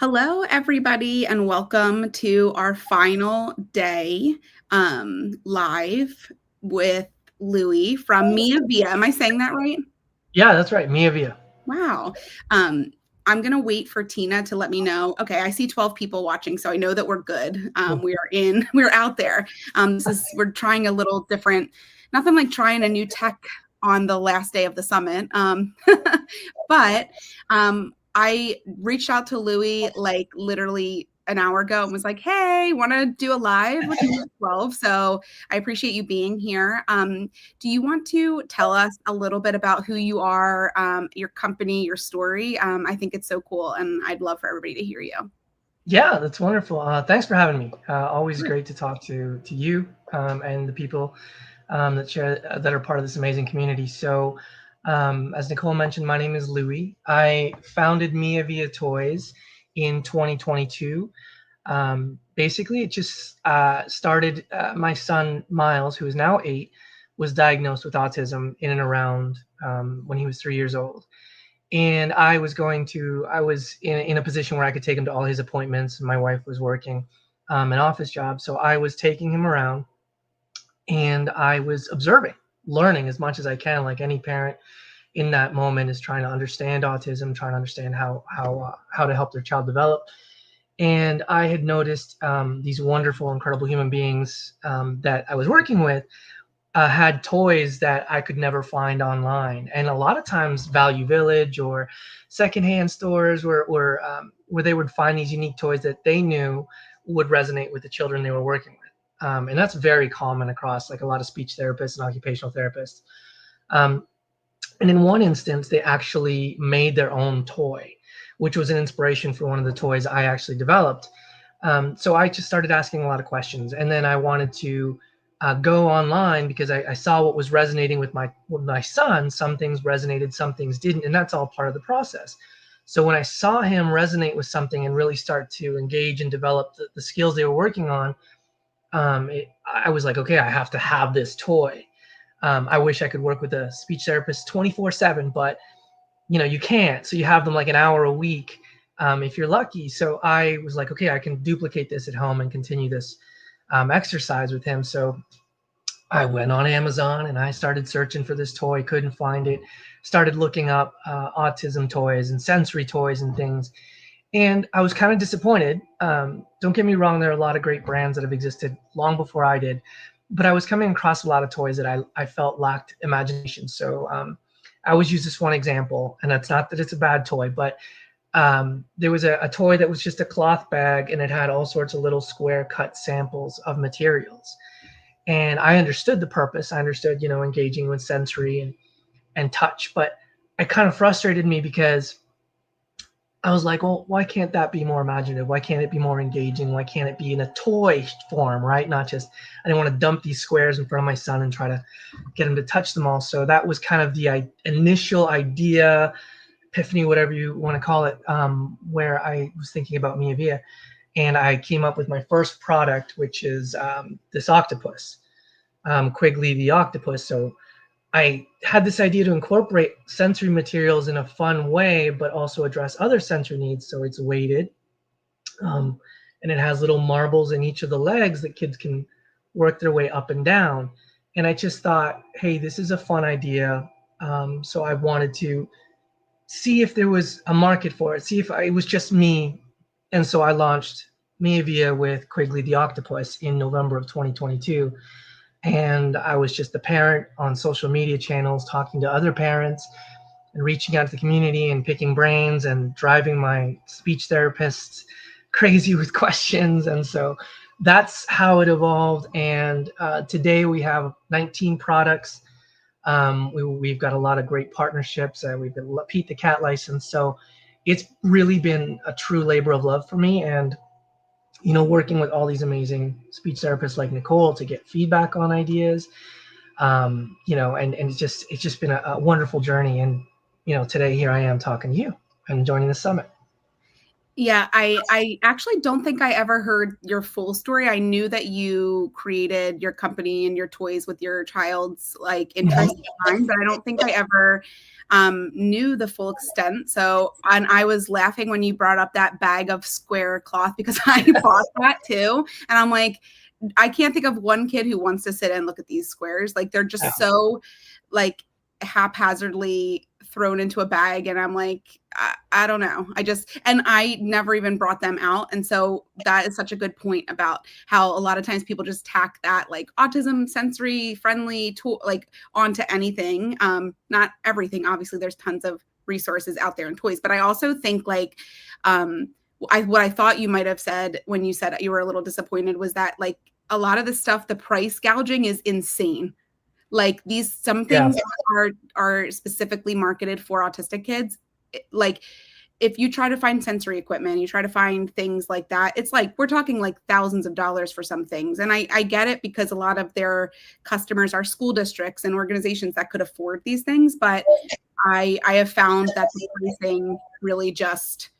Hello, everybody, and welcome to our final day live with Louie from Meavia. Am I saying that right? Yeah, that's right. Meavia. Wow. Um, I'm going to wait for Tina to let me know. Okay, I see 12 people watching, so I know that we're good. Cool. We're out there. We're trying a little different, nothing like trying a new tech on the last day of the summit. But I reached out to Louie like literally an hour ago and was like, hey, want to do a live with me at 12? So I appreciate you being here. Do you want to tell us a little bit about who you are, your company, your story? I think it's so cool, and I'd love for everybody to hear you. Yeah, that's wonderful. Thanks for having me. Always great to talk to you and the people that are part of this amazing community. So, as Nicole mentioned, my name is Louie. I founded Meavia Toys in 2022. Basically, it just started. My son Miles, who is now 8, was diagnosed with autism in and around when he was 3 years old. And I was in a position where I could take him to all his appointments. My wife was working an office job, so I was taking him around and I was observing, learning as much as I can, like any parent in that moment is trying to understand autism, trying to understand how to help their child develop. And I had noticed these wonderful, incredible human beings that I was working with had toys that I could never find online, and a lot of times Value Village or secondhand stores where they would find these unique toys that they knew would resonate with the children they were working with, and that's very common across like a lot of speech therapists and occupational therapists. Um, and in one instance, they actually made their own toy, which was an inspiration for one of the toys I actually developed. So I just started asking a lot of questions, and then I wanted to go online because I saw what was resonating with my son. Some things resonated, some things didn't, and that's all part of the process. So when I saw him resonate with something and really start to engage and develop the skills they were working on, I was like, okay, I have to have this toy. I wish I could work with a speech therapist 24/7, but you can't. So you have them like an hour a week if you're lucky. So I was like, okay, I can duplicate this at home and continue this exercise with him. So I went on Amazon and I started searching for this toy, couldn't find it. Started looking up autism toys and sensory toys and things. And I was kind of disappointed. Don't get me wrong, there are a lot of great brands that have existed long before I did, but I was coming across a lot of toys that I felt lacked imagination. So I always use this one example, and it's not that it's a bad toy, but there was a toy that was just a cloth bag and it had all sorts of little square cut samples of materials. And I understood the purpose. I understood, engaging with sensory and touch, but it kind of frustrated me because I was like, well, why can't that be more imaginative? Why can't it be more engaging? Why can't it be in a toy form, right? Not just, I didn't want to dump these squares in front of my son and try to get him to touch them all. So that was kind of the initial idea, epiphany, whatever you want to call it, where I was thinking about Mia. And I came up with my first product, which is this octopus, Quigley the octopus. So I had this idea to incorporate sensory materials in a fun way, but also address other sensory needs. So it's weighted, um, and it has little marbles in each of the legs that kids can work their way up and down. And I just thought, hey, this is a fun idea. So I wanted to see if there was a market for it, see if it was just me. And so I launched Meavia with Quigley the octopus in November of 2022. And I was just a parent on social media channels talking to other parents and reaching out to the community and picking brains and driving my speech therapists crazy with questions. And so that's how it evolved. And today we have 19 products. We've got a lot of great partnerships. We've been Pete the Cat license. So it's really been a true labor of love for me. And working with all these amazing speech therapists like Nicole to get feedback on ideas, and it's just been a wonderful journey. And today here I am talking to you and joining the summit. Yeah, I actually don't think I ever heard your full story. I knew that you created your company and your toys with your child's like interest in mind, but I don't think I ever knew the full extent. So, and I was laughing when you brought up that bag of square cloth because I bought that too, and I'm like, I can't think of one kid who wants to sit and look at these squares. Like they're just so like haphazardly thrown into a bag, and I'm like, I don't know. And I never even brought them out. And so that is such a good point about how a lot of times people just tack that like autism sensory friendly tool like onto anything. Not everything. Obviously, there's tons of resources out there in toys, but I also think like what I thought you might have said when you said you were a little disappointed was that like a lot of the stuff, the price gouging is insane. Like some things are specifically marketed for autistic kids. Like if you try to find sensory equipment, you try to find things like that, it's like we're talking like thousands of dollars for some things. And I get it because a lot of their customers are school districts and organizations that could afford these things. But I have found that the pricing really just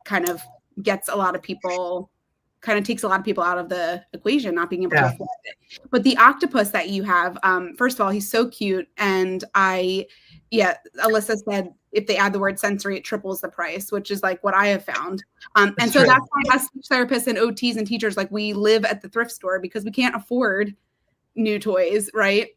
kind of gets a lot of people kind of takes a lot of people out of the equation, not being able to afford it. But the octopus that you have, first of all, he's so cute. And Alyssa said if they add the word sensory, it triples the price, which is like what I have found. And so that's why us speech therapists and OTs and teachers, like we live at the thrift store because we can't afford new toys, right?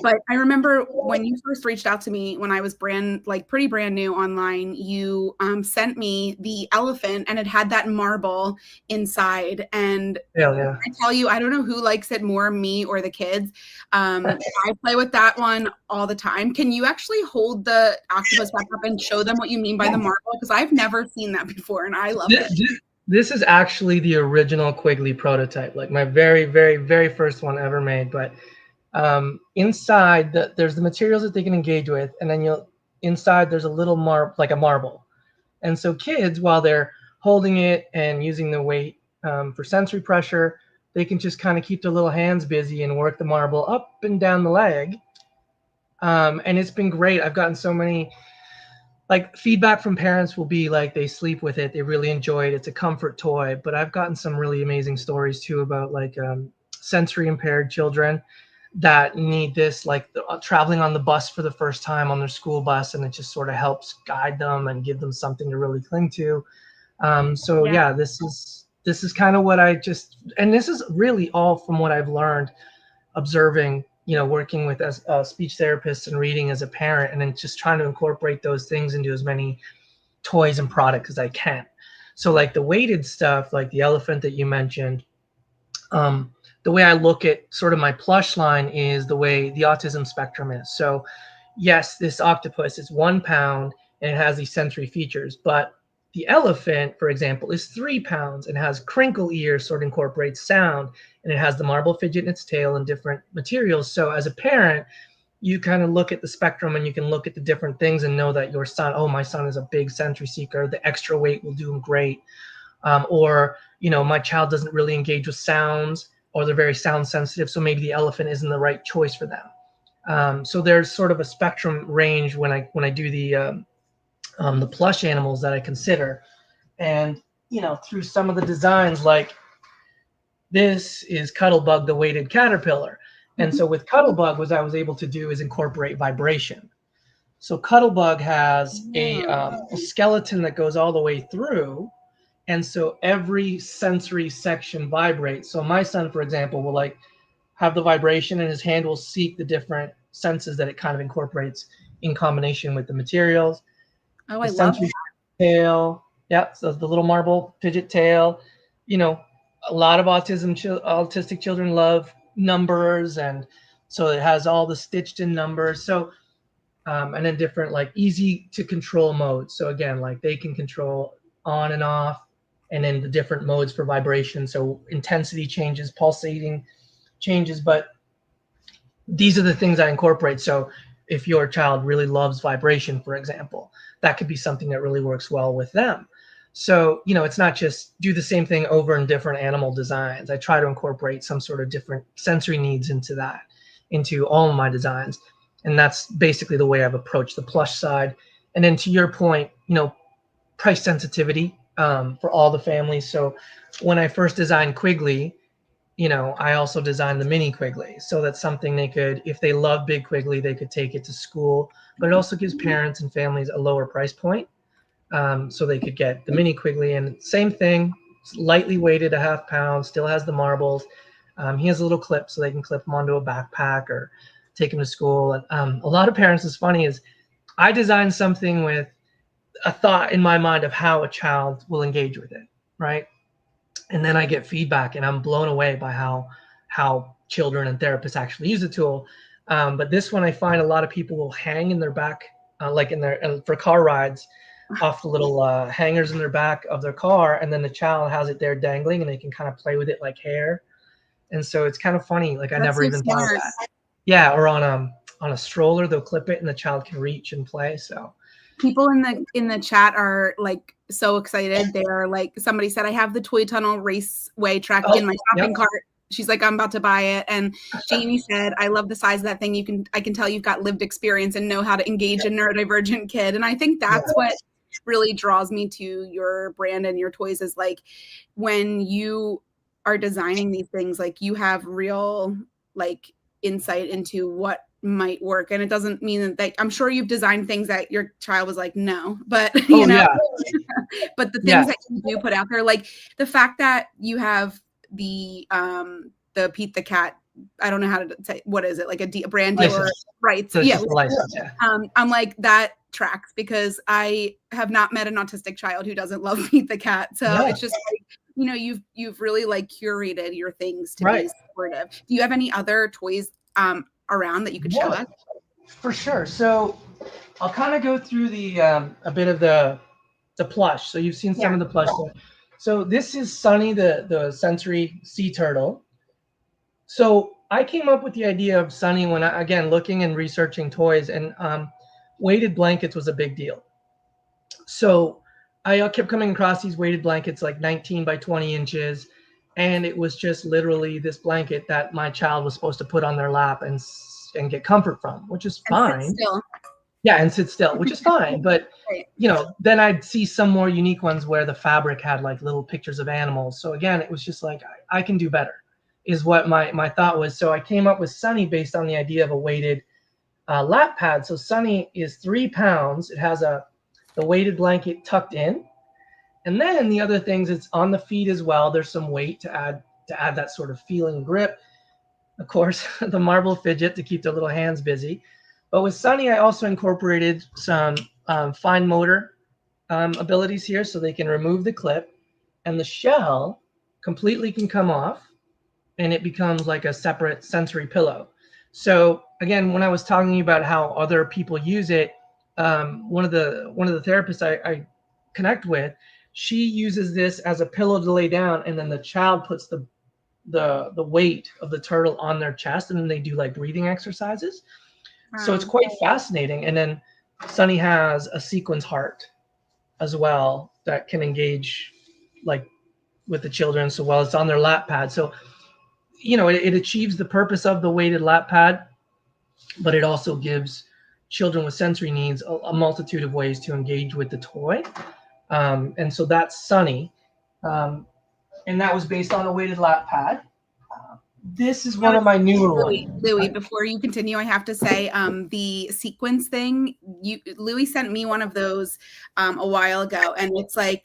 But I remember when you first reached out to me when I was pretty brand new online, you sent me the elephant and it had that marble inside. And I tell you, I don't know who likes it more, me or the kids. I play with that one all the time. Can you actually hold the octopus back up and show them what you mean by the marble? Because I've never seen that before and I love it. This is actually the original Quigley prototype, like my very, very, very first one ever made. But inside there's the materials that they can engage with, and then inside there's a little like a marble. And so kids, while they're holding it and using the weight for sensory pressure, they can just kind of keep their little hands busy and work the marble up and down the leg. And it's been great. I've gotten so many like feedback from parents will be like they sleep with it, they really enjoy it, it's a comfort toy. But I've gotten some really amazing stories too about like sensory impaired children that need this, like traveling on the bus for the first time on their school bus, and it just sort of helps guide them and give them something to really cling to. This is kind of what and this is really all from what I've learned observing, working with as speech therapists and reading as a parent, and then just trying to incorporate those things into as many toys and products as I can. So like the weighted stuff, like the elephant that you mentioned, the way I look at sort of my plush line is the way the autism spectrum is. So yes, this octopus is 1 pound and it has these sensory features, but the elephant, for example, is 3 pounds and has crinkle ears, sort of incorporates sound, and it has the marble fidget in its tail and different materials. So as a parent, you kind of look at the spectrum and you can look at the different things and know that your son, oh, my son is a big sensory seeker, the extra weight will do him great. Or, my child doesn't really engage with sounds, or they're very sound sensitive, so maybe the elephant isn't the right choice for them. So there's sort of a spectrum range when I do the plush animals that I consider. And through some of the designs, like this is Cuttlebug, the weighted caterpillar. And so with Cuttlebug, what I was able to do is incorporate vibration. So Cuttlebug has a skeleton that goes all the way through, and so every sensory section vibrates. So my son, for example, will like have the vibration and his hand will seek the different senses that it kind of incorporates in combination with the materials. Oh, I love that. Tail. Yeah, so the little marble fidget tail. A lot of autistic children love numbers, and so it has all the stitched in numbers. So and then different like easy to control modes. So again, like they can control on and off, and then the different modes for vibration. So intensity changes, pulsating changes, but these are the things I incorporate. So if your child really loves vibration, for example, that could be something that really works well with them. So, it's not just do the same thing over in different animal designs. I try to incorporate some sort of different sensory needs into all of my designs. And that's basically the way I've approached the plush side. And then to your point, price sensitivity for all the families. So when I first designed Quigley, I also designed the mini Quigley. So that's something they could, if they love Big Quigley, they could take it to school. But it also gives parents and families a lower price point. So they could get the mini Quigley. And same thing, lightly weighted, a ½ pound, still has the marbles. He has a little clip so they can clip him onto a backpack or take him to school. And a lot of parents, is funny, is I designed something with a thought in my mind of how a child will engage with it, right? And then I get feedback, and I'm blown away by how children and therapists actually use the tool. But this one, I find a lot of people will hang in their back, like for car rides, off the little hangers in their back of their car, and then the child has it there dangling, and they can kind of play with it like hair. And so it's kind of funny. Like I That's never so even thought of smart. that. Yeah, or on a stroller, they'll clip it, and the child can reach and play. So People in the chat are like so excited. They're like, somebody said, I have the Toy Tunnel Raceway track in my shopping cart. She's like, I'm about to buy it. And Jamie said, I love the size of that thing. I can tell you've got lived experience and know how to engage a neurodivergent kid. And I think that's what really draws me to your brand and your toys, is like when you are designing these things, like you have real like insight into what might work. And it doesn't mean that I'm sure you've designed things that your child was like, no, but but the things that you do put out there, like the fact that you have the Pete the Cat, I don't know how to say, what is it, like a brand dealer rights? So I'm like, that tracks, because I have not met an autistic child who doesn't love Pete the Cat. So it's just like, you've really like curated your things to be supportive. Do you have any other toys around that you could show us? For sure. So I'll kind of go through the a bit of the plush. So you've seen some of the plush. So this is Sunny, the sensory sea turtle. So I came up with the idea of Sunny when again looking and researching toys, and weighted blankets was a big deal. So I kept coming across these weighted blankets, like 19 by 20 inches. And it was just literally this blanket that my child was supposed to put on their lap and get comfort from, which is fine. Sit still. Yeah, and sit still, which is fine. But then I'd see some more unique ones where the fabric had like little pictures of animals. So again, it was just like, I can do better, is what my thought was. So I came up with Sunny based on the idea of a weighted lap pad. So Sunny is 3 pounds. It has the weighted blanket tucked in. And then the other things, it's on the feet as well. There's some weight to add that sort of feel and grip. Of course, the marble fidget to keep their little hands busy. But with Sunny, I also incorporated some fine motor abilities here, so they can remove the clip, and the shell completely can come off, and it becomes like a separate sensory pillow. So again, when I was talking about how other people use it, one of the therapists I connect with, she uses this as a pillow to lay down, and then the child puts the weight of the turtle on their chest, and then they do like breathing exercises. So it's quite fascinating. And then Sunny has a sequence heart as well that can engage like with the children. So while it's on their lap pad, so it achieves the purpose of the weighted lap pad, but it also gives children with sensory needs a multitude of ways to engage with the toy. And so that's Sunny. And that was based on a weighted lap pad. This is one of my newer ones. Louis, before you continue, I have to say the sequence thing, Louis sent me one of those a while ago, and it's like,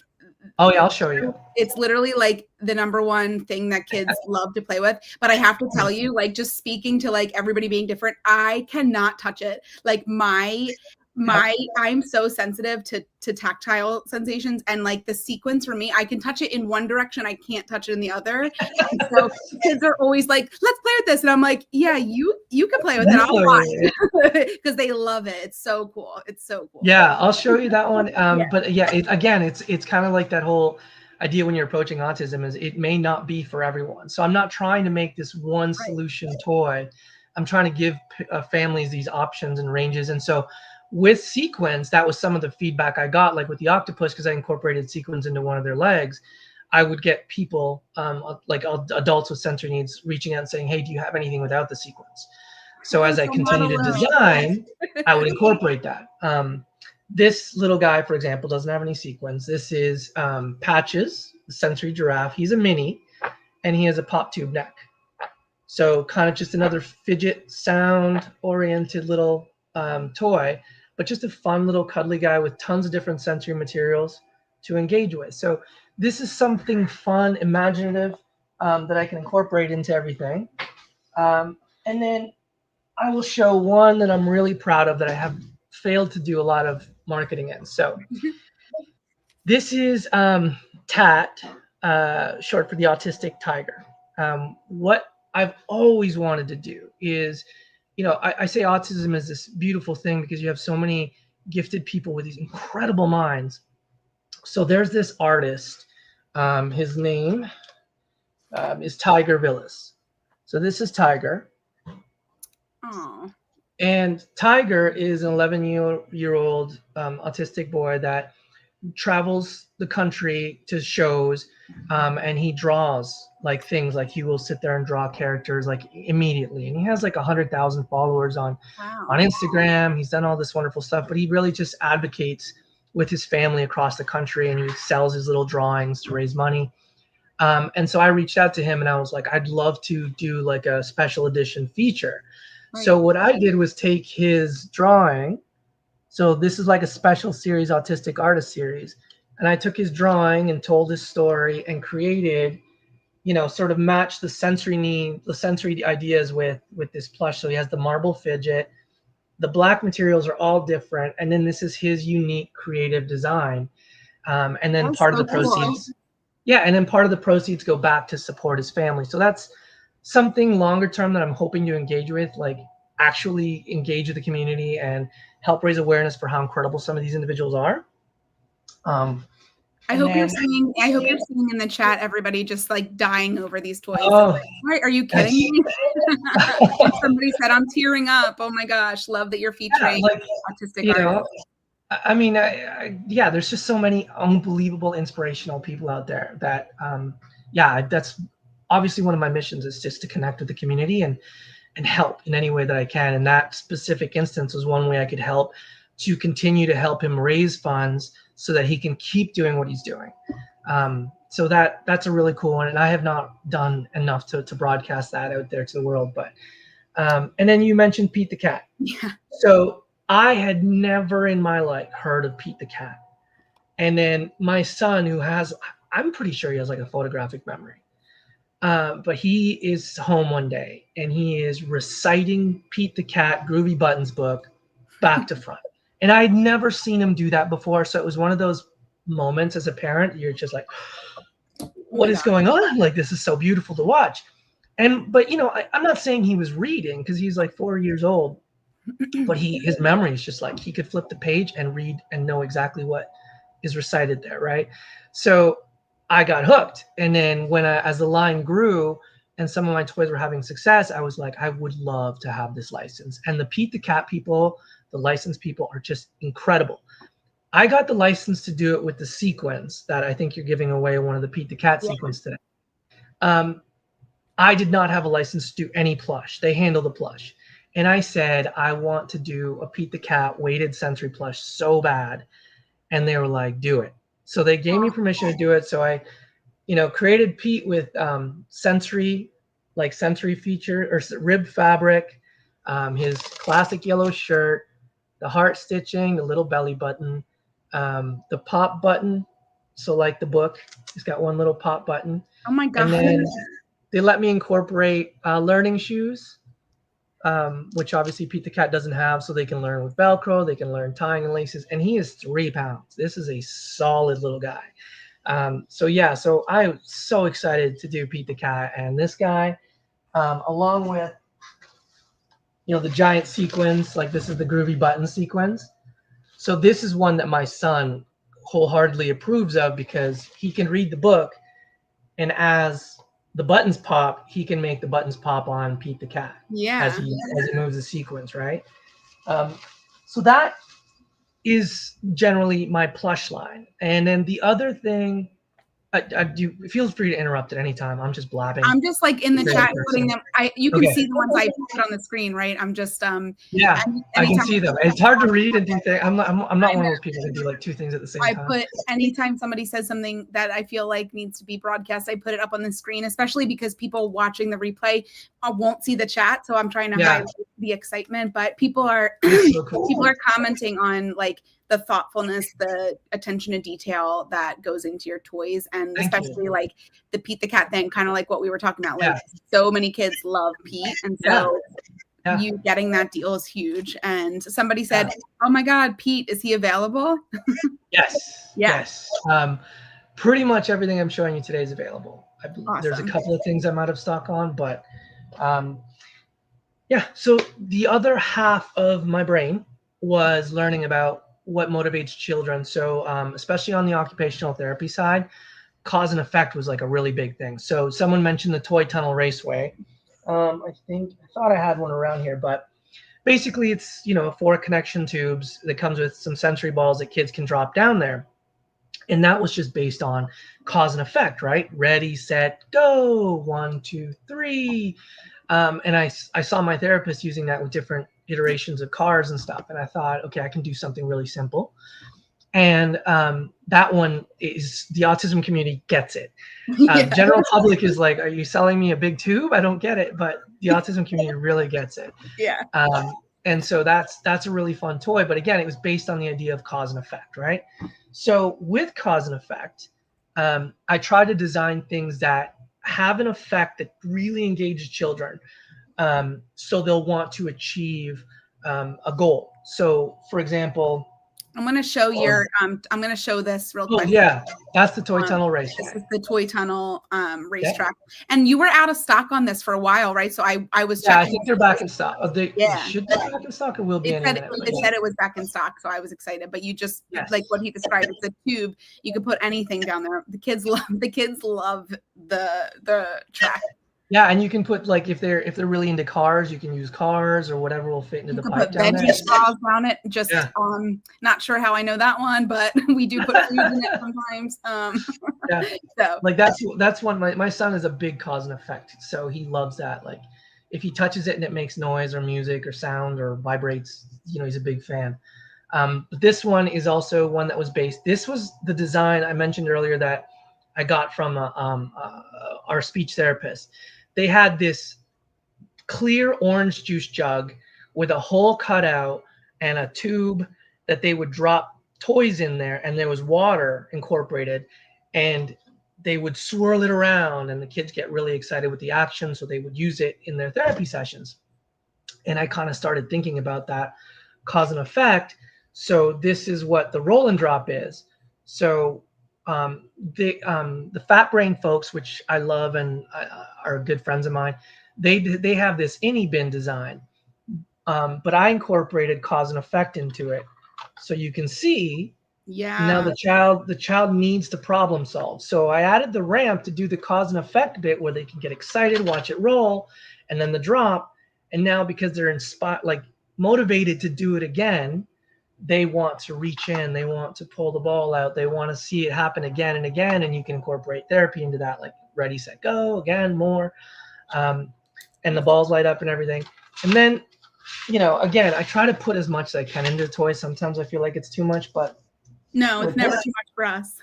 oh yeah, I'll show you. It's literally like the #1 thing that kids love to play with. But I have to tell you, like, just speaking to like everybody being different, I cannot touch it. Like I'm so sensitive to tactile sensations, and like the sequence for me, I can touch it in one direction, I can't touch it in the other. And so kids are always like, let's play with this, and I'm like, yeah, you can play with it, I'll watch, because they love it. It's so cool. Yeah, I'll show you that one. But yeah, it's kind of like that whole idea when you're approaching autism, is it may not be for everyone. So I'm not trying to make this one solution toy. I'm trying to give families these options and ranges. And so with sequence, that was some of the feedback I got, like with the octopus, because I incorporated sequence into one of their legs. I would get people, like adults with sensory needs, reaching out and saying, hey, do you have anything without the sequence? So as I continue to design, I would incorporate that. This little guy, for example, doesn't have any sequins. This is Patches, the sensory giraffe. He's a mini, and he has a pop tube neck. So kind of just another fidget sound oriented little toy, but just a fun little cuddly guy with tons of different sensory materials to engage with. So this is something fun, imaginative that I can incorporate into everything. And then I will show one that I'm really proud of that I have failed to do a lot of marketing in. So this is TAT, short for the Autistic Tiger. What I've always wanted to do is, I say autism is this beautiful thing because you have so many gifted people with these incredible minds. So there's this artist. His name is Tiger Villas. So this is Tiger. Oh. And Tiger is an 11-year-old autistic boy that travels the country to shows, and he draws like things like he will sit there and draw characters like immediately, and he has like 100,000 followers on Instagram. He's done all this wonderful stuff, but he really just advocates with his family across the country, and he sells his little drawings to raise money. And so I reached out to him and I was like, I'd love to do like a special edition feature. Right. So what I did was take his drawing. So this is like a special series, Autistic Artist Series. And I took his drawing and told his story and created, sort of matched the sensory ideas with this plush. So he has the marble fidget. The black materials are all different. And then this is his unique creative design. And then part of the proceeds. Yeah, and then part of the proceeds go back to support his family. So that's something longer term that I'm hoping to engage with, like actually engage with the community and help raise awareness for how incredible some of these individuals are. I hope you're seeing in the chat everybody just like dying over these toys. Oh, right? Are you kidding me? Somebody said I'm tearing up. Oh my gosh, love that you're featuring autistic artists. I mean, yeah, there's just so many unbelievable, inspirational people out there that, that's obviously one of my missions is just to connect with the community and help in any way that I can. And that specific instance was one way I could help to continue to help him raise funds so that he can keep doing what he's doing. So that's a really cool one. And I have not done enough to broadcast that out there to the world. But and then you mentioned Pete the Cat. Yeah. So I had never in my life heard of Pete the Cat. And then my son, I'm pretty sure he has like a photographic memory. But he is home one day and he is reciting Pete the Cat Groovy Buttons book back to front. And I'd never seen him do that before. So it was one of those moments as a parent, you're just like, what is going on? Like, this is so beautiful to watch. But I'm not saying he was reading because he's like 4 years old. But his memory is just like he could flip the page and read and know exactly what is recited there, right? So I got hooked. And then as the line grew and some of my toys were having success, I was like, I would love to have this license. And the Pete the Cat people, the licensed people are just incredible. I got the license to do it with the sequins that I think you're giving away, one of the Pete the Cat sequins today. I did not have a license to do any plush. They handle the plush. And I said, I want to do a Pete the Cat weighted sensory plush so bad. And they were like, do it. So they gave me permission to do it. So I, created Pete with sensory feature or ribbed fabric, his classic yellow shirt, the heart stitching, the little belly button, the pop button. So like the book, he's got one little pop button. Oh my God. And then they let me incorporate learning shoes. Which obviously Pete the Cat doesn't have, so they can learn with Velcro, they can learn tying and laces, and he is 3 pounds. This is a solid little guy. So I'm so excited to do Pete the Cat and this guy, along with, the giant sequins, like this is the Groovy Button sequins. So this is one that my son wholeheartedly approves of because he can read the book, and as the buttons pop, he can make the buttons pop on Pete the Cat as he moves the sequence, right? So that is generally my plush line. And then the other thing, feel free to interrupt at any time. I'm just blabbing. I'm just like in the chat putting them. You can see the ones I put on the screen, right? I'm just yeah, I can see them. It's hard to read and do things. I'm not one of those people that do like two things at the same time. I put anytime somebody says something that I feel like needs to be broadcast, I put it up on the screen, especially because people watching the replay won't see the chat. So I'm trying to highlight the excitement, but people are so cool. People are commenting on like the thoughtfulness, the attention to detail that goes into your toys, and especially like the Pete the Cat thing, kind of like what we were talking about. Like so many kids love Pete, and so you getting that deal is huge. And somebody said, "Oh my God, Pete, is he available?" Yes. Yes. Pretty much everything I'm showing you today is available. Awesome. There's a couple of things I'm out of stock on, but so the other half of my brain was learning about what motivates children. So especially on the occupational therapy side, cause and effect was like a really big thing. So someone mentioned the Toy Tunnel Raceway. I thought I had one around here, but basically it's, 4 connection tubes that comes with some sensory balls that kids can drop down there. And that was just based on cause and effect, right? Ready, set, go, 1, 2, 3. And I saw my therapist using that with different iterations of cars and stuff. And I thought, okay, I can do something really simple. And that one is, the autism community gets it. General public is like, are you selling me a big tube? I don't get it. But the autism community really gets it. Yeah. And so that's a really fun toy. But again, it was based on the idea of cause and effect, right? So with cause and effect, I try to design things that have an effect that really engages children, so they'll want to achieve a goal. So, for example, I'm going to show I'm going to show this real quick. Yeah, that's the Toy Tunnel Racetrack. This is the Toy Tunnel racetrack. And you were out of stock on this for a while, right? So I was checking. I think they're back in stock. They should be back in stock, or will be. It said it was back in stock, so I was excited. But you just like what he described. It's a tube. You could put anything down there. The kids love the track. Yeah, and you can put, like, if they're really into cars, you can use cars or whatever will fit into the pipe down there. Veggie straws down it. Just not sure how I know that one, but we do put food in it sometimes. So like that's one. My son is a big cause and effect, so he loves that. Like if he touches it and it makes noise or music or sound or vibrates, he's a big fan. But this one is also one that was based. This was the design I mentioned earlier that I got from our speech therapist. They had this clear orange juice jug with a hole cut out and a tube that they would drop toys in there, and there was water incorporated, and they would swirl it around, and the kids get really excited with the action, so they would use it in their therapy sessions. And I kind of started thinking about that cause and effect. So this is what the roll and drop is. So the Fat Brain folks, which I love and are good friends of mine, they have this innie bin design, but I incorporated cause and effect into it, so you can see. Now the child needs to problem solve. So I added the ramp to do the cause and effect bit where they can get excited, watch it roll, and then the drop. And now because they're inspired, like motivated to do it again, they want to reach in, they want to pull the ball out, they want to see it happen again and again, and you can incorporate therapy into that, like ready, set, go, again, more, and the balls light up and everything. And then, again, I try to put as much as I can into the toys. Sometimes I feel like it's too much, but no, it's never too much for us.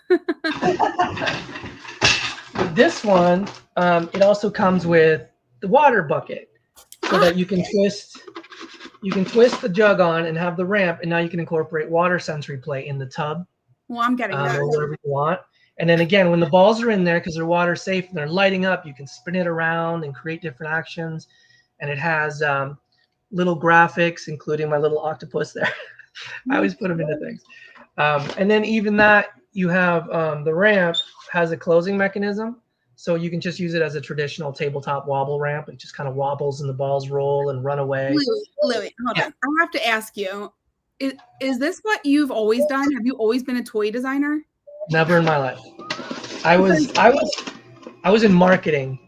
With this one, it also comes with the water bucket, so that you can twist the jug on and have the ramp, and now you can incorporate water sensory play in the tub. Well, I'm getting that. Or whatever you want. And then again, when the balls are in there, because they're water safe and they're lighting up, you can spin it around and create different actions. And it has little graphics, including my little octopus there. I always put them into things. And then even that, you have the ramp has a closing mechanism. So you can just use it as a traditional tabletop wobble ramp. It just kind of wobbles and the balls roll and run away. Louis, hold on. I have to ask you, is this what you've always done? Have you always been a toy designer? Never in my life. I was in marketing,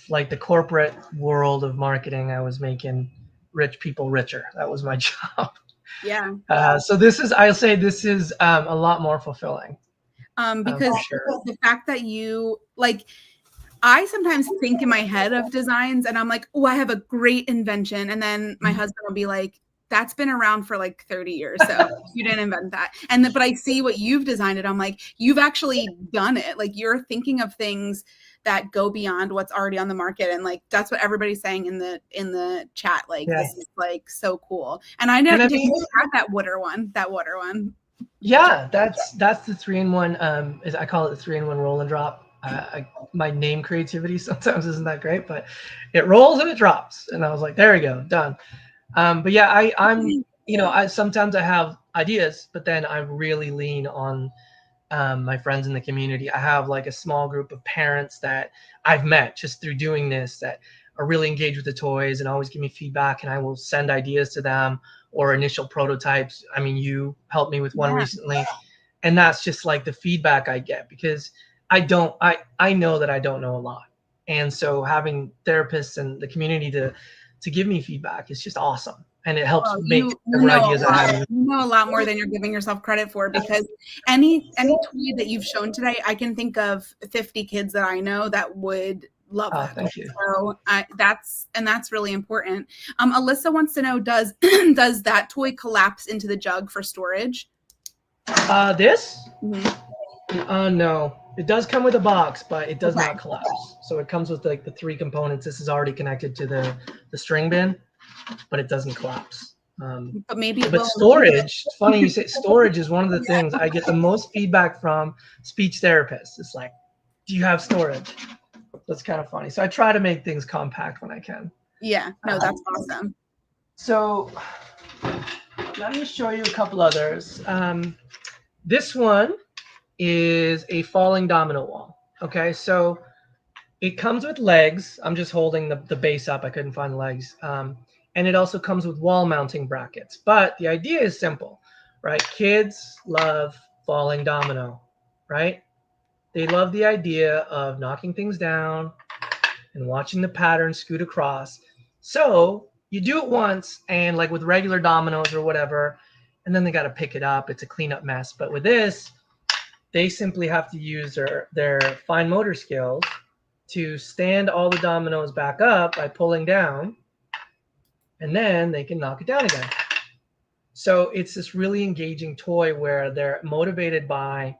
like the corporate world of marketing. I was making rich people richer. That was my job. Yeah. So I'll say this is a lot more fulfilling. Because sure. the fact that you like, I sometimes think in my head of designs and I'm like, oh, I have a great invention. And then my husband will be like, that's been around for like 30 years. So you didn't invent that. And then, but I see what you've designed it. I'm like, you've actually done it. Like you're thinking of things that go beyond what's already on the market. And like, that's what everybody's saying in the chat. Like, Yeah. this is like so cool. And I know And I didn't mean, have that water one. yeah, that's the 3-in-1. I call it the 3-in-1 roll and drop. My name creativity sometimes isn't that great, but it rolls and it drops, and I was like, there we go, done. But yeah, I'm I sometimes I have ideas, but then I really lean on my friends in the community. I have like a small group of parents that I've met just through doing this that are really engaged with the toys and always give me feedback, and I will send ideas to them or initial prototypes. I mean, you helped me with one recently, and that's just like the feedback I get, because I know that I don't know a lot. And so having therapists and the community to give me feedback is just awesome. And it helps make whatever ideas I have. You know a lot more than you're giving yourself credit for, because any toy that you've shown today, I can think of 50 kids that I know that would love that. Thank you. So that's really important. Alyssa wants to know, does that toy collapse into the jug for storage? This? Mm-hmm. No. It does come with a box, but it does not collapse. So it comes with like the 3 components. This is already connected to the string bin, but it doesn't collapse. But maybe it but will. Storage, it's funny you say storage is one of the things I get the most feedback from speech therapists. It's like, do you have storage? That's kind of funny. So I try to make things compact when I can. Yeah, no, that's awesome. So let me show you a couple others. This one is a falling domino wall. Okay, so it comes with legs. I'm just holding the base up. I couldn't find the legs. And it also comes with wall mounting brackets. But the idea is simple, right? Kids love falling domino, right? They love the idea of knocking things down and watching the pattern scoot across. So you do it once, and like with regular dominoes or whatever, and then they got to pick it up. It's a cleanup mess. But with this, they simply have to use their fine motor skills to stand all the dominoes back up by pulling down, and then they can knock it down again. So it's this really engaging toy where they're motivated by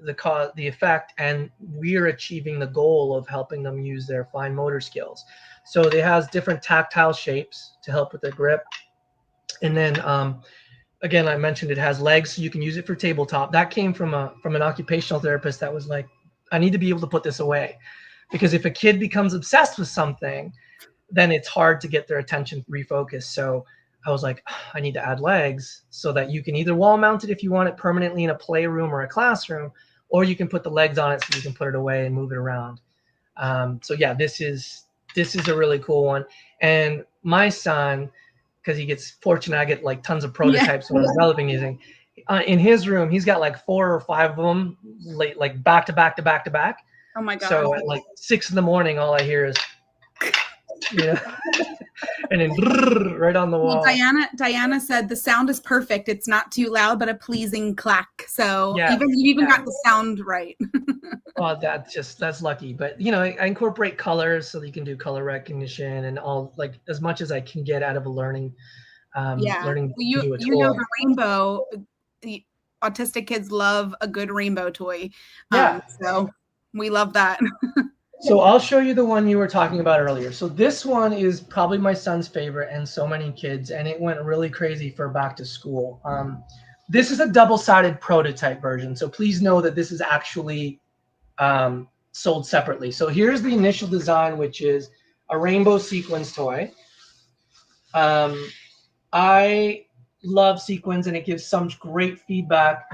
the effect, and we're achieving the goal of helping them use their fine motor skills. So it has different tactile shapes to help with the grip. And then again, I mentioned it has legs, so you can use it for tabletop. That came from an occupational therapist that was like, I need to be able to put this away, because if a kid becomes obsessed with something, then it's hard to get their attention refocused. So I was like, I need to add legs so that you can either wall mount it if you want it permanently in a playroom or a classroom, or you can put the legs on it so you can put it away and move it around. So yeah, this is a really cool one. And my son, because he gets fortunate, I get like tons of prototypes when I'm developing using. In his room, he's got like 4 or 5 of them, like back to back to back to back. Oh my god! So at like 6 in the morning, all I hear is, and then right on the wall. Well, Diana said the sound is perfect. It's not too loud, but a pleasing clack. So you even got the sound right. Oh, that's lucky. But I incorporate colors so that you can do color recognition and all, like as much as I can get out of a learning. Learning to do a toy. The rainbow. The autistic kids love a good rainbow toy. So we love that. So I'll show you the one you were talking about earlier. So this one is probably my son's favorite, and so many kids, and it went really crazy for back to school. This is a double-sided prototype version, so please know that this is actually sold separately. So here's the initial design, which is a rainbow sequins toy. I love sequins, and it gives some great feedback.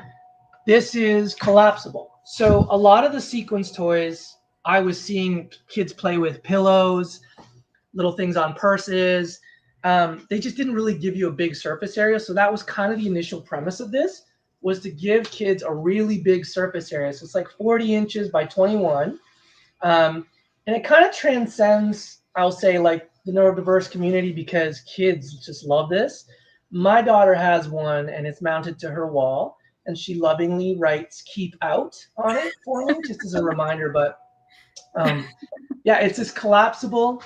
This is collapsible. So a lot of the sequins toys, I was seeing kids play with pillows, little things on purses. They just didn't really give you a big surface area. So that was kind of the initial premise of this, was to give kids a really big surface area. So it's like 40 inches by 21. And it kind of transcends, I'll say, like the neurodiverse community, because kids just love this. My daughter has one, and it's mounted to her wall. and she lovingly writes "keep out" on it for me, just as a reminder. But yeah, it's this collapsible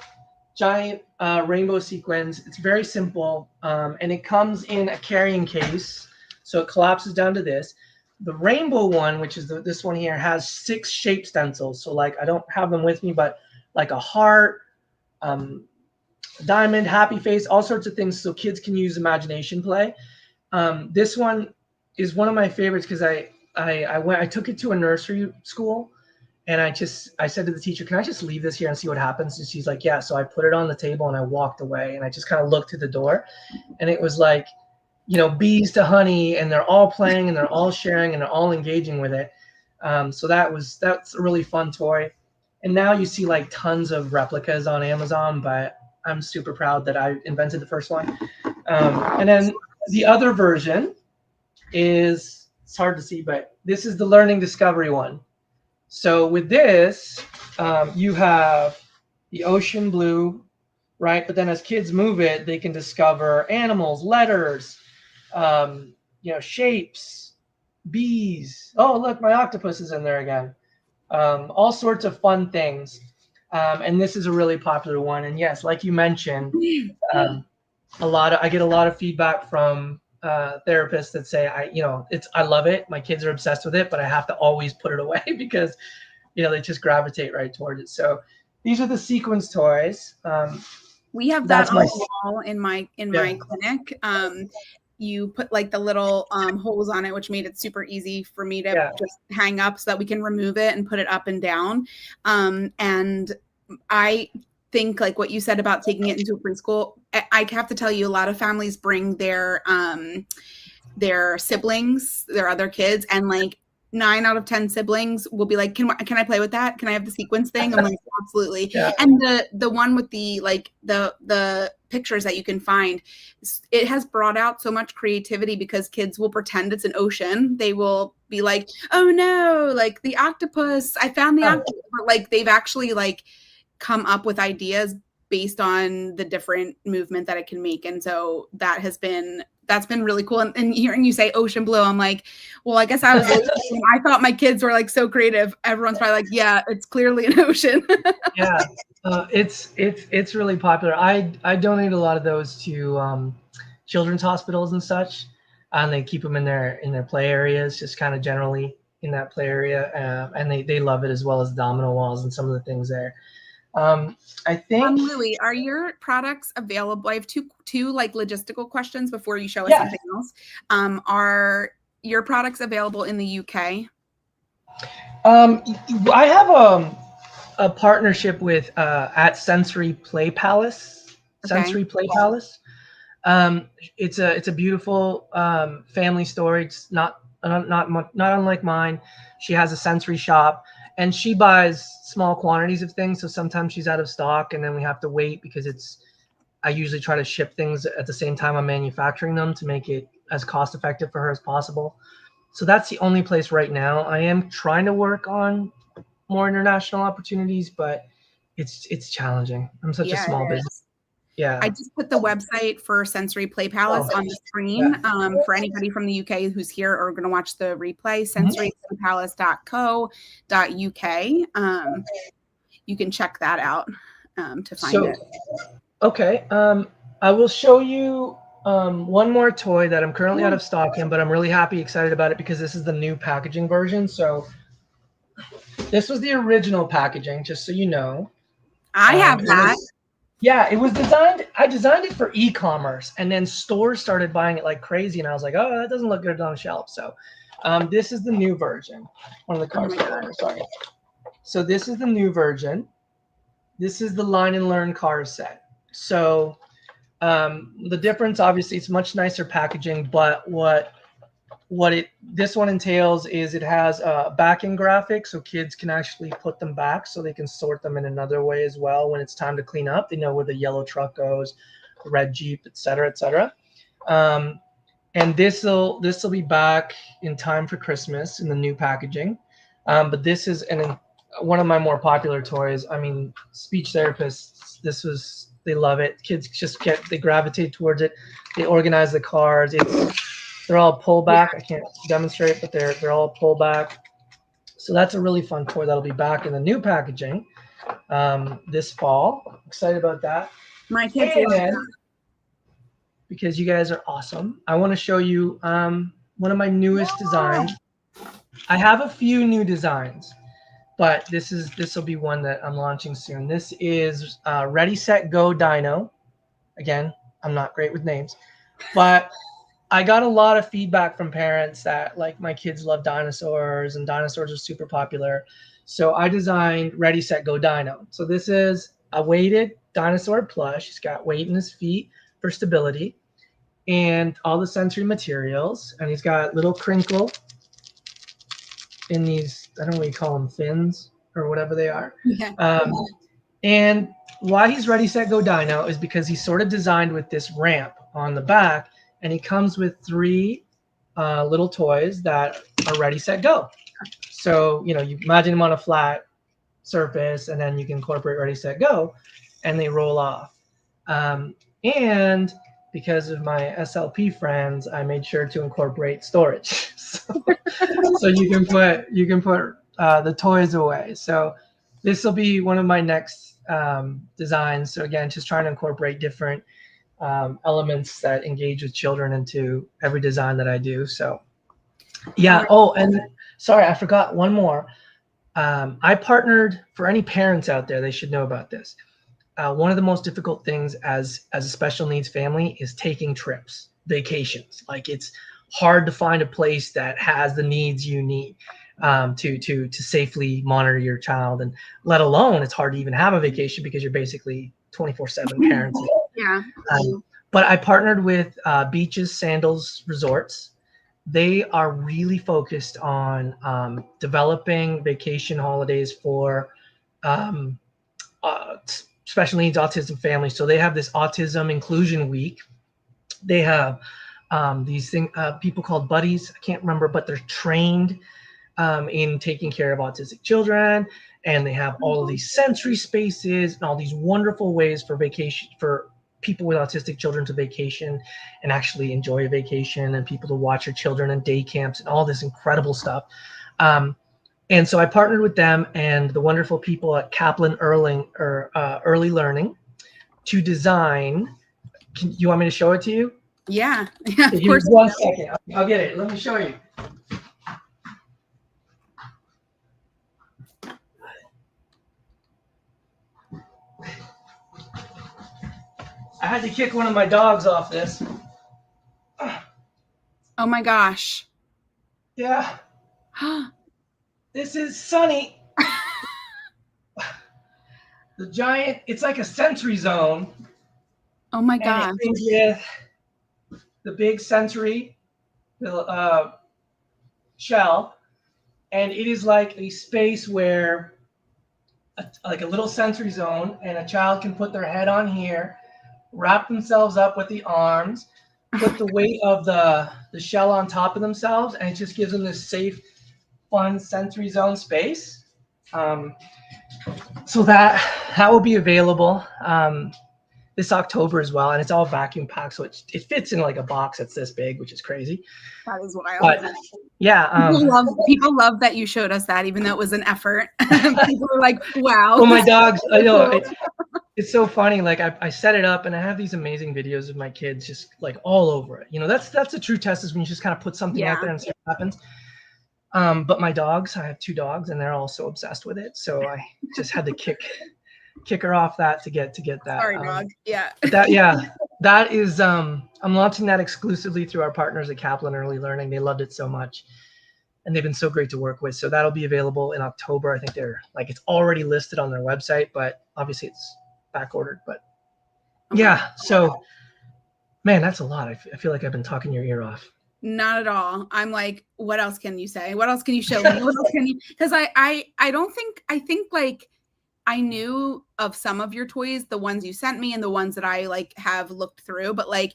giant rainbow sequins. It's very simple, and it comes in a carrying case, so it collapses down to this. The rainbow one, which is this one here, has 6 shape stencils. So like, I don't have them with me, but like a heart, diamond, happy face, all sorts of things, so kids can use imagination play. This one is one of my favorites because I took it to a nursery school, and I said to the teacher, "Can I just leave this here and see what happens?" And she's like, "Yeah." So I put it on the table and I walked away, and I just kind of looked through the door, and it was like, bees to honey, and they're all playing and they're all sharing and they're all engaging with it. So that's a really fun toy. And now you see like tons of replicas on Amazon, but I'm super proud that I invented the first one. And then the other version is, it's hard to see, but this is the learning discovery one. So with this, you have the ocean blue, right? But then as kids move it, they can discover animals, letters, shapes, bees. Oh, look, my octopus is in there again. All sorts of fun things. And this is a really popular one. And yes, like you mentioned, I get a lot of feedback from therapists that say, I love it. My kids are obsessed with it, but I have to always put it away because, they just gravitate right towards it. So these are the sequence toys. We have that on the wall in my clinic. You put like the little holes on it, which made it super easy for me to just hang up so that we can remove it and put it up and down. And I think like what you said about taking it into a preschool, I have to tell you, a lot of families bring their siblings, their other kids, and like 9 out of 10 siblings will be like, can I play with that? Can I have the sequence thing? I'm like, absolutely. Yeah. And the one with the like the pictures that you can find, it has brought out so much creativity because kids will pretend it's an ocean. They will be like, oh no, like the octopus, I found the octopus. But like they've actually like come up with ideas based on the different movement that it can make. And so that's been really cool. And hearing you say ocean blue, I'm like, well, I guess I thought my kids were like so creative. Everyone's probably like, yeah, it's clearly an ocean. Yeah, it's really popular. I donate a lot of those to children's hospitals and such, and they keep them in their play areas, just kind of generally in that play area, and they love it, as well as domino walls and some of the things there. I think Louie, are your products available? I have two like logistical questions before you show us something else. Are your products available in the UK? I have a partnership with at Sensory Play Palace. Sensory Play Palace. It's a beautiful family story. It's not unlike mine. She has a sensory shop, and she buys small quantities of things. So sometimes she's out of stock, and then we have to wait because I usually try to ship things at the same time I'm manufacturing them to make it as cost effective for her as possible. So that's the only place right now. I am trying to work on more international opportunities, but it's challenging. I'm such a small business. Yeah. I just put the website for Sensory Play Palace on the screen for anybody from the UK who's here or going to watch the replay, sensoryplaypalace.co.uk. You can check that out to find it. Okay. I will show you one more toy that I'm currently out of stock in, but I'm really excited about it because this is the new packaging version. So this was the original packaging, just so you know. I have that. It was designed. I designed it for e-commerce, and then stores started buying it like crazy, and I was like, oh, that doesn't look good on the shelf. So this is the new version. One of the cards. Sorry. So this is the new version. This is the Line and Learn card set. So the difference, obviously, it's much nicer packaging, but this one entails is it has a backing graphic, so kids can actually put them back so they can sort them in another way as well when it's time to clean up. They know where the yellow truck goes, the red Jeep, et cetera, et cetera. And this will be back in time for Christmas in the new packaging. But this is one of my more popular toys. I mean, speech therapists, they love it. Kids they gravitate towards it. They organize the cards. They're all pull Yeah. back. I can't demonstrate, but they're all pull back. So that's a really fun toy that'll be back in the new packaging this fall. Excited about that. My kids love And that. because you guys are awesome, I want to show you one of my newest designs. I have a few new designs, but this will be one that I'm launching soon. This is Ready Set Go Dino. Again, I'm not great with names, but I got a lot of feedback from parents that like my kids love dinosaurs and dinosaurs are super popular. So I designed Ready Set Go Dino. So this is a weighted dinosaur plush. He's got weight in his feet for stability and all the sensory materials. And he's got little crinkle in these, I don't know what you call them, fins or whatever they are. Yeah. And why he's Ready Set Go Dino is because he's sort of designed with this ramp on the back, and he comes with 3 little toys that are Ready Set Go. So you imagine him on a flat surface, and then you can incorporate Ready Set Go, and they roll off. And because of my SLP friends, I made sure to incorporate storage, so you can put the toys away. So this will be one of my next designs. So again, just trying to incorporate different elements that engage with children into every design that I do. So yeah. Oh, and sorry, I forgot one more. I partnered, for any parents out there, they should know about this. One of the most difficult things as a special needs family is taking trips, vacations. Like it's hard to find a place that has the needs you need to safely monitor your child, and let alone it's hard to even have a vacation because you're basically 24/7 parenting. Yeah. But I partnered with Beaches Sandals Resorts. They are really focused on developing vacation holidays for special needs autism families. So they have this Autism Inclusion Week. They have these people called buddies. I can't remember, but they're trained in taking care of autistic children. And they have all of these sensory spaces and all these wonderful ways for vacation, for people with autistic children to vacation and actually enjoy a vacation, and people to watch their children in day camps and all this incredible stuff. And so I partnered with them and the wonderful people at Kaplan Early Learning to design. You want me to show it to you? Yeah. Yeah. Okay, Of give course. me 1 second. I'll get it. Let me show you. I had to kick one of my dogs off this. Oh my gosh. Yeah. This is Sunny. The giant, it's like a sensory zone. Oh my And gosh. it comes with the big sensory shell. And it is like a space where, like a little sensory zone, and a child can put their head on here, wrap themselves up with the arms, put the weight of the shell on top of themselves, and it just gives them this safe, fun sensory zone space. So that will be available this October as well, and it's all vacuum packed, so it fits in like a box that's this big, which is crazy. That is wild. But yeah, people love that you showed us that, even though it was an effort. People are like, "Wow!" Well, my dogs, I know it's so funny. Like I set it up, and I have these amazing videos of my kids just like all over it. That's a true test, is when you just kind of put something out there and see what happens. But my dogs, I have 2 dogs, and they're all so obsessed with it. So I just had to kick her off that to get that. Sorry, dog. Yeah. That is I'm launching that exclusively through our partners at Kaplan Early Learning. They loved it so much, and they've been so great to work with. So that'll be available in October. I think it's already listed on their website, but obviously it's back ordered. But yeah, so man, that's a lot. I feel like I've been talking your ear off. Not at all. I'm like, what else can you say? What else can you show me? What else can you? Because I think like I knew of some of your toys, the ones you sent me and the ones that I like have looked through, but like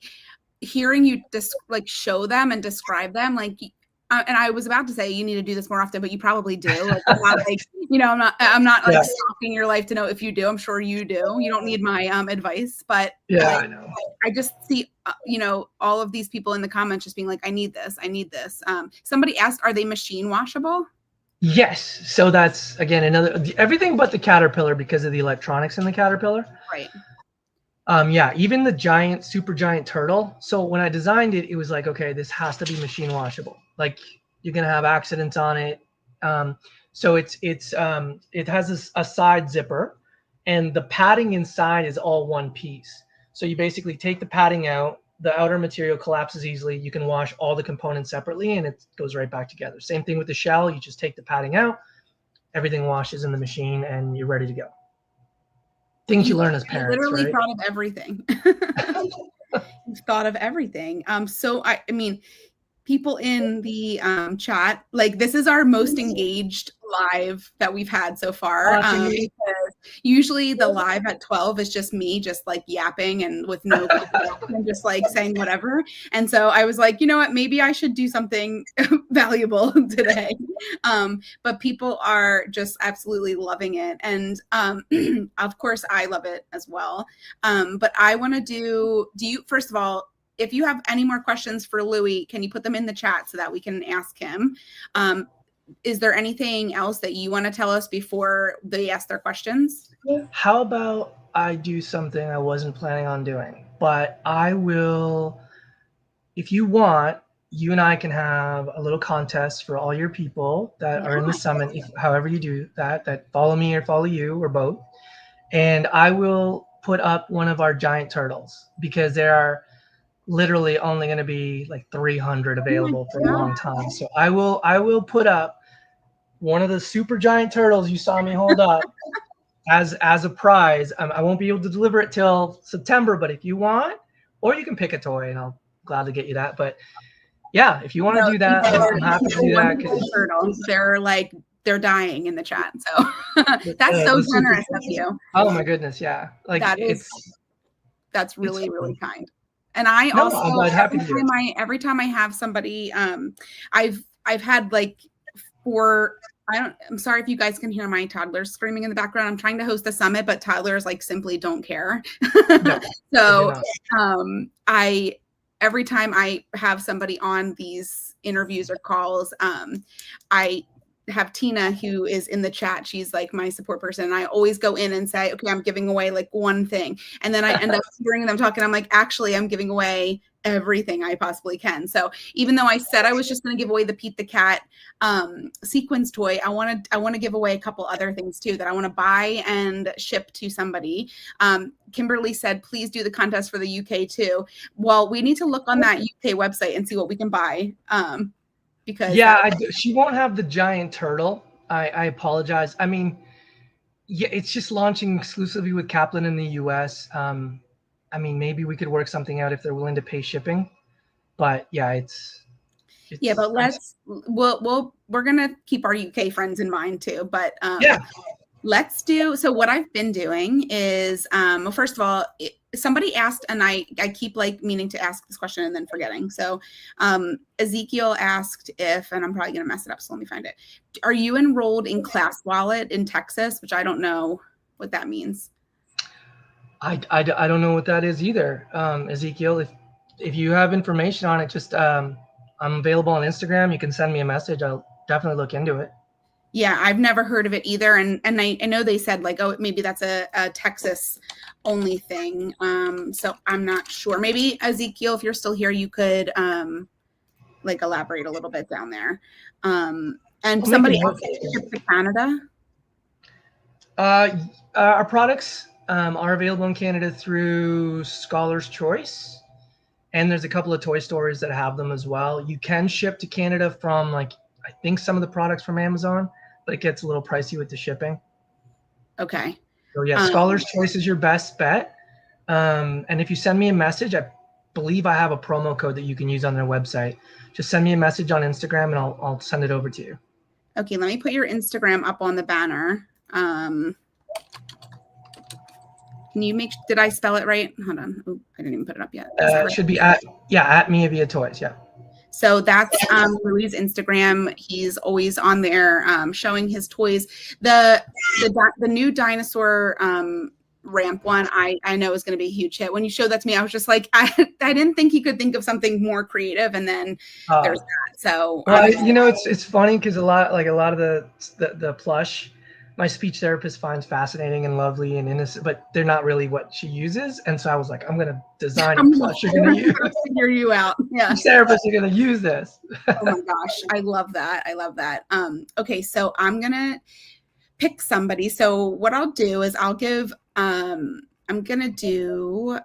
hearing you just like show them and describe them, like and I was about to say you need to do this more often, but you probably do. Like, I'm not like, I'm not like stalking your life to know if you do. I'm sure you do. You don't need my advice, but I know. I just see, all of these people in the comments just being like, I need this. I need this. Somebody asked, are they machine washable? Yes. So that's, again, everything but the Caterpillar because of the electronics in the Caterpillar. Right. Yeah, even the super giant turtle. So when I designed it, it was like, okay, this has to be machine washable. Like, you're gonna have accidents on it. So it has a side zipper, and the padding inside is all one piece. So you basically take the padding out, the outer material collapses easily. You can wash all the components separately, and it goes right back together. Same thing with the shell. You just take the padding out, everything washes in the machine, and you're ready to go. Things you learn as parents, literally right? thought of everything. You've thought of everything. So I mean, people in the chat, like, this is our most engaged live that we've had so far. Usually the live at 12 is just me just like yapping and with no and just like saying whatever. And so I was like, you know what, maybe I should do something valuable today. But people are just absolutely loving it. And of course I love it as well. But I want to do you, first of all, if you have any more questions for Louis, can you put them in the chat so that we can ask him? Is there anything else that you want to tell us before they ask their questions? How about I do something I wasn't planning on doing, but I will, if you want, you and I can have a little contest for all your people that are in the summit, however you do that follow me or follow you or both. And I will put up one of our giant turtles because there are literally only going to be like 300 available for a long time. So I will put up one of the super giant turtles you saw me hold up as a prize. I won't be able to deliver it till September, but if you want, or you can pick a toy and I'll gladly get you that. But yeah, if you want to do that, I'm happy to do that. Turtles, they're dying in the chat. So that's so generous of you. Oh my goodness. Yeah. Like that's really, really kind. And I also, every time I have somebody, I've had like I'm sorry if you guys can hear my toddlers screaming in the background. I'm trying to host the summit, but toddlers like simply don't care. No, so every time I have somebody on these interviews or calls, I have Tina, who is in the chat. She's like my support person. And I always go in and say, okay, I'm giving away like one thing. And then I end up hearing them talking. I'm like, actually, I'm giving away everything I possibly can. So even though I said I was just going to give away the Pete the Cat sequence toy, I want to give away a couple other things too that I want to buy and ship to somebody. Kimberly said, please do the contest for the UK too. Well, we need to look on that UK website and see what we can buy. Because she won't have the giant turtle. I apologize. I mean, yeah, it's just launching exclusively with Kaplan in the US. I mean, maybe we could work something out if they're willing to pay shipping. But yeah, but we're gonna keep our UK friends in mind too. But let's do, so what I've been doing is, well, first of all, somebody asked, and I keep like meaning to ask this question and then forgetting. So Ezekiel asked if, and I'm probably going to mess it up, so let me find it. Are you enrolled in Class Wallet in Texas? Which I don't know what that means. I don't know what that is either. Ezekiel, if you have information on it, just I'm available on Instagram. You can send me a message. I'll definitely look into it. Yeah, I've never heard of it either. And I know they said like, oh, maybe that's a Texas only thing. So I'm not sure. Maybe Ezekiel, if you're still here, you could like elaborate a little bit down there. And somebody else shipped to Canada. Our products are available in Canada through Scholar's Choice. And there's a couple of toy stores that have them as well. You can ship to Canada from like, I think some of the products from Amazon, but it gets a little pricey with the shipping. Okay. So yeah, Scholar's Choice is your best bet. And if you send me a message, I believe I have a promo code that you can use on their website. Just send me a message on Instagram and I'll send it over to you. Okay, let me put your Instagram up on the banner. Can you did I spell it right? Hold on. Oh, I didn't even put it up yet. It should be at Meavia Toys. Yeah. So that's Louis' Instagram. He's always on there showing his toys. The new dinosaur ramp one, I know is going to be a huge hit. When you showed that to me, I was just like, I didn't think he could think of something more creative. And then there's that. So well, it's funny because a lot of the plush, my speech therapist finds fascinating and lovely and innocent, but they're not really what she uses. And so I was like, I'm going to design a plush you're going to use. Figure you out. Yeah. Speech therapists are going to use this. Oh my gosh. I love that. Okay. So I'm going to pick somebody. So what I'll do is I'll give, I'm going to do,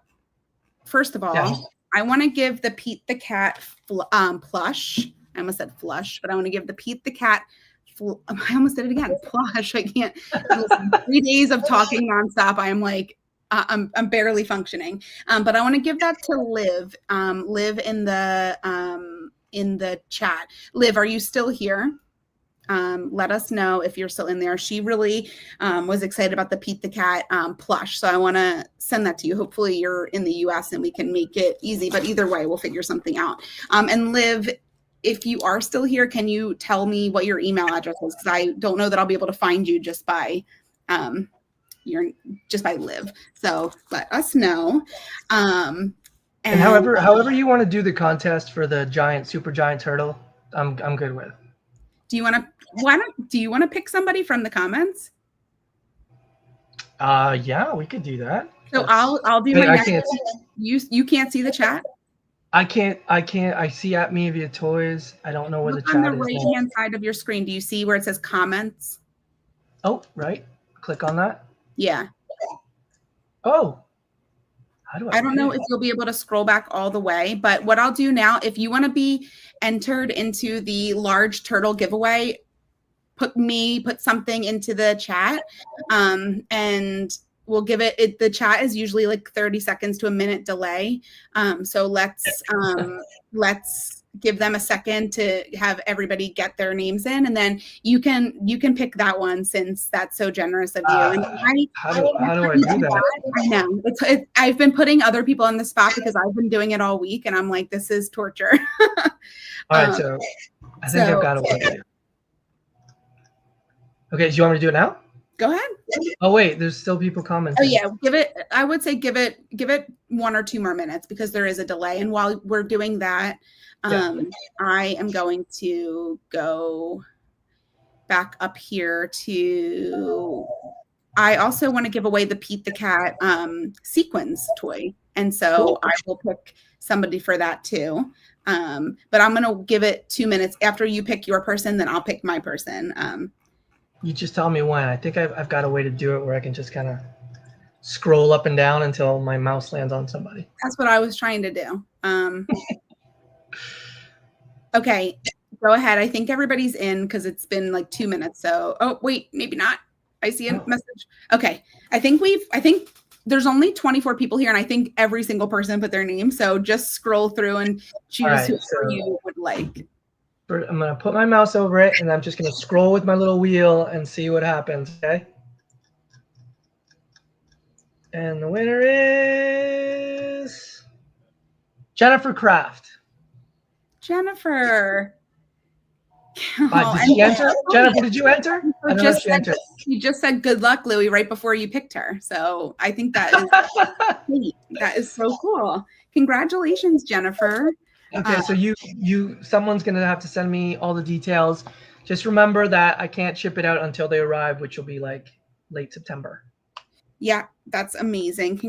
first of all, I want to give the Pete the Cat plush. I almost said flush, but I want to give the Pete the Cat I almost did it again. Plush. I can't. 3 days of talking nonstop. I am like, I'm barely functioning. But I want to give that to Liv. Liv in the chat. Liv, are you still here? Let us know if you're still in there. She really was excited about the Pete the Cat plush. So I want to send that to you. Hopefully you're in the US and we can make it easy. But either way, we'll figure something out. And Liv, if you are still here, can you tell me what your email address is? Because I don't know that I'll be able to find you just by Liv. So let us know. And however you want to do the contest for the super giant turtle, I'm good with. Do you want to pick somebody from the comments? Yeah, we could do that. So I'll do my next one. You can't see the chat? I can't. I see at Meavia Toys. I don't know where the chat is. On the right-hand side of your screen, do you see where it says comments? Oh, right. Click on that. Yeah. Oh. I don't know if you'll be able to scroll back all the way, but what I'll do now, if you want to be entered into the large turtle giveaway, put something into the chat, and we'll give it. The chat is usually like 30 seconds to a minute delay. So let's give them a second to have everybody get their names in, and then you can pick that one since that's so generous of you. And how do I do that? I know I've been putting other people on the spot because I've been doing it all week, and I'm like, this is torture. All right, so I think I've got it. Okay, do you want me to do it now? Go ahead. Oh wait, there's still people commenting. Oh yeah, I would say give it 1 or 2 more minutes because there is a delay. And while we're doing that, I am going to go back up here to. I also want to give away the Pete the Cat sequins toy, and so I will pick somebody for that too. But I'm going to give it 2 minutes after you pick your person, then I'll pick my person. You just tell me when. I think I've got a way to do it where I can just kind of scroll up and down until my mouse lands on somebody. That's what I was trying to do. Okay, go ahead. I think everybody's in because it's been like 2 minutes. So, oh wait, maybe not. I see a message. Okay, I think there's only 24 people here, and I think every single person put their name. So just scroll through and choose who you would like. I'm going to put my mouse over it, and I'm just going to scroll with my little wheel and see what happens, okay? And the winner is Jennifer Kraft. Jennifer. Did she enter? Jennifer, did you enter? You just said good luck, Louie, right before you picked her. So I think that is great. That is so cool. Congratulations, Jennifer. Okay, so someone's gonna have to send me all the details. Just remember that I can't ship it out until they arrive, which will be like late September. Yeah, that's amazing.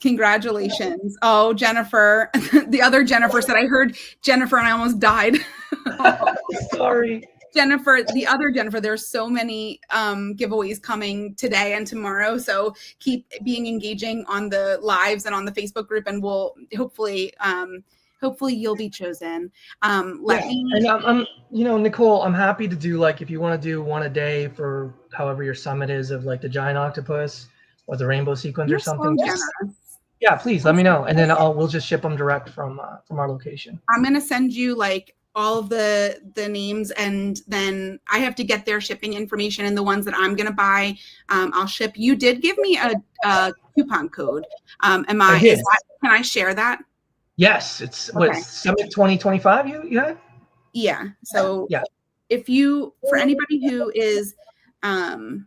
Congratulations. Oh, Jennifer. The other Jennifer said, I heard Jennifer and I almost died. Sorry. Jennifer, the other Jennifer, there's so many giveaways coming today and tomorrow. So keep being engaging on the lives and on the Facebook group, and we'll hopefully you'll be chosen. Nicole, I'm happy to do, like, if you want to do one a day for however your summit is of like the giant octopus or the rainbow sequins or something. Yeah, please let me know, and then we'll just ship them direct from our location. I'm gonna send you like all of the names, and then I have to get their shipping information, and the ones that I'm gonna buy, I'll ship. You did give me a coupon code. Can I share that? Yes, it's what Okay. Summit 2025. You had? Yeah. So Yeah. for anybody who is going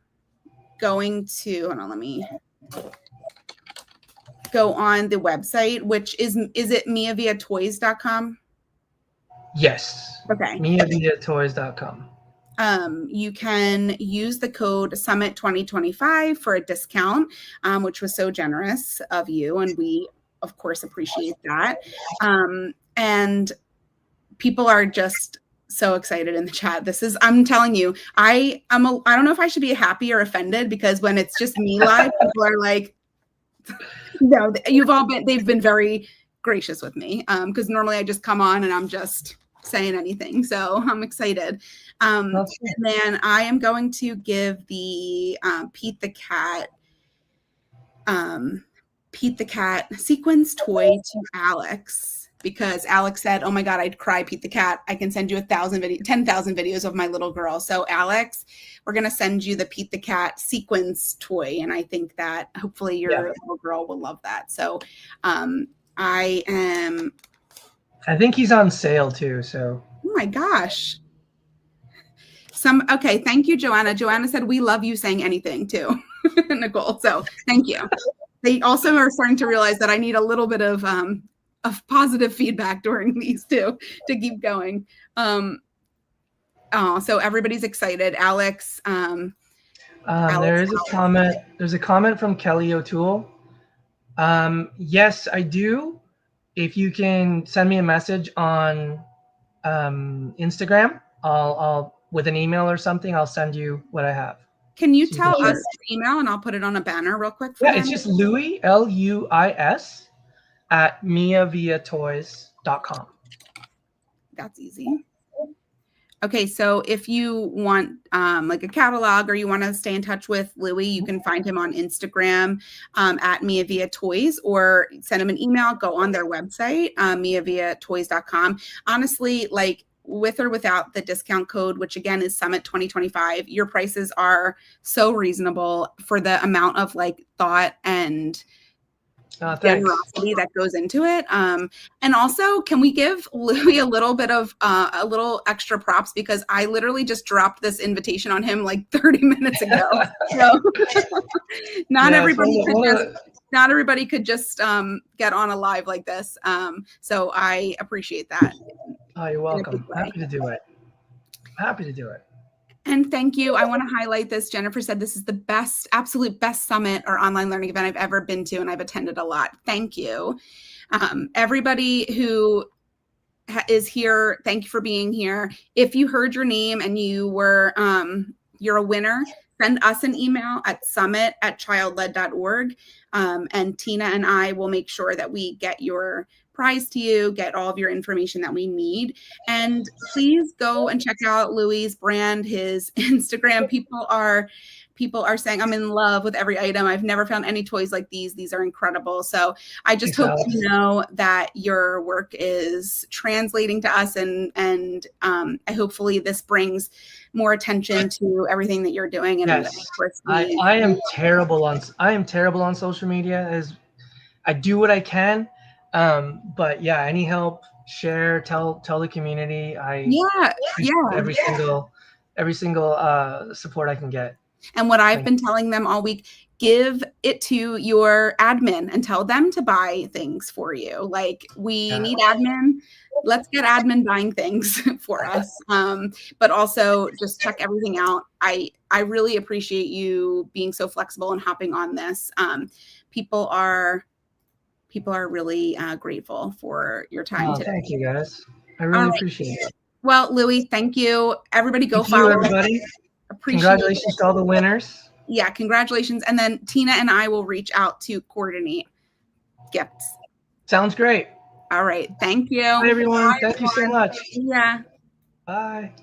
to, hold on, let me go on the website, which is it meaviatoys.com? Yes. Okay. Meaviatoys.com. You can use the code Summit 2025 for a discount, which was so generous of you. And we, of course, appreciate that. And people are just so excited in the chat. I'm telling you, I don't know if I should be happy or offended, because when it's just me live, people are like, no, they've been very gracious with me. Because normally I just come on and I'm just saying anything. So I'm excited. And then I am going to give the Pete the Cat sequence toy to Alex, because Alex said, "Oh my God, I'd cry, Pete the Cat. I can send you 10,000 videos of my little girl." So Alex, we're going to send you the Pete the Cat sequence toy. And I think that hopefully your little girl will love that. So I think he's on sale too. So. Oh my gosh. Okay. Thank you, Joanna. Joanna said, "We love you saying anything too." Nicole. So thank you. They also are starting to realize that I need a little bit of positive feedback during these too to keep going. So everybody's excited. Alex. There is a comment. There's a comment from Kelly O'Toole. Yes, I do. If you can send me a message on Instagram, I'll with an email or something, I'll send you what I have. Can you tell us your email, and I'll put it on a banner real quick for them? It's just Louis, Luis, at meaviatoys.com. That's easy. Okay, so if you want like a catalog, or you want to stay in touch with Louis, you can find him on Instagram at Meavia Toys, or send him an email. Go on their website, meaviatoys.com. Honestly, like with or without the discount code, which again is Summit 2025, your prices are so reasonable for the amount of like thought and generosity that goes into it. And also, can we give Louis a little bit of a little extra props, because I literally just dropped this invitation on him like 30 minutes ago. So not everybody could just get on a live like this. So I appreciate that. Oh, you're welcome. Happy to do it. Happy to do it. And thank you. I want to highlight this. Jennifer said this is the best, absolute best summit or online learning event I've ever been to, and I've attended a lot. Thank you. Everybody who is here, thank you for being here. If you heard your name and you're a winner, send us an email at summit@childled.org. And Tina and I will make sure that we get your prize to you, get all of your information that we need. And please go and check out Louis' brand, his Instagram. People are saying, "I'm in love with every item. I've never found any toys like these. These are incredible." So I just hope you know that your work is translating to us, and hopefully this brings more attention to everything that you're doing. And yes, I am terrible on social media. I do what I can, but yeah, any help, share, tell the community. Every single support I can get. And what I've been telling them all week, give it to your admin and tell them to buy things for you. Like, we need admin. Let's get admin buying things for us. But also just check everything out. I really appreciate you being so flexible and hopping on this. People are really grateful for your time today. Thank you, guys. I really appreciate it. Well, Louis, thank you. Everybody go follow everybody. Congratulations to all the winners. Yeah, congratulations. And then Tina and I will reach out to coordinate gifts. Sounds great. All right. Thank you. Bye, everyone. Thank you so much. Yeah. Bye.